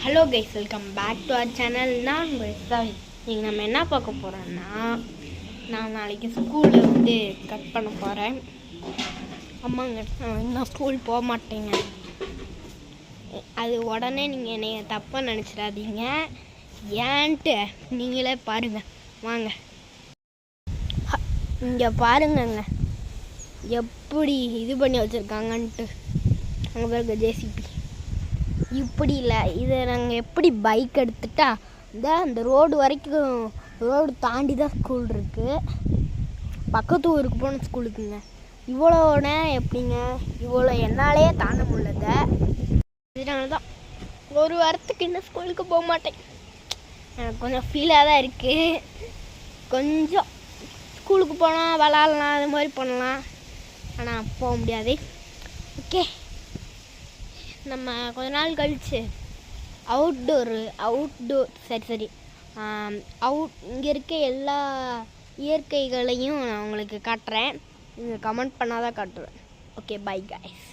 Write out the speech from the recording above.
Hello guys, welcome back to our channel. நான் உங்கள் நீங்கள் நம்ம என்ன பார்க்க போகிறோன்னா, நான் நாளைக்கு ஸ்கூலில் கட் பண்ண போகிறேன். அம்மாங்க நான் ஸ்கூல் போக மாட்டேங்க. அது உடனே நீங்கள் என்னை தப்பாக நினச்சிடாதீங்க. ஏன்ட்டு நீங்களே பாருங்கள் வாங்க. இங்கே பாருங்கங்க எப்படி இது பண்ணி வச்சுருக்காங்கன்ட்டு. அங்கே பாருங்க ஜேசிபி. இப்படி இல்லை, இதை நாங்கள் எப்படி பைக் எடுத்துட்டா அந்த ரோடு வரைக்கும், ரோடு தாண்டி தான் ஸ்கூல் இருக்குது. பக்கத்து ஊருக்கு போன ஸ்கூலுக்குங்க. இவ்வளோனா எப்படிங்க, இவ்வளோ என்னாலே தாண்ட முடியல. இதனால தான் ஒரு வாரத்துக்கு இன்னும் ஸ்கூலுக்கு போக மாட்டேன். எனக்கு கொஞ்சம் ஃபீலாக தான் இருக்குது. கொஞ்சம் ஸ்கூலுக்கு போனால் விளாட்லாம், அது மாதிரி பண்ணலாம், ஆனால் போக முடியாது. ஓகே, நம்ம கொஞ்ச நாள் கழித்து அவுட்டோர் சரி இங்கே இருக்க எல்லா இயற்கைகளையும் நான் உங்களுக்கு காட்டுறேன். நீங்கள் கமெண்ட் பண்ணால் தான் காட்டுவேன். Okay, bye guys.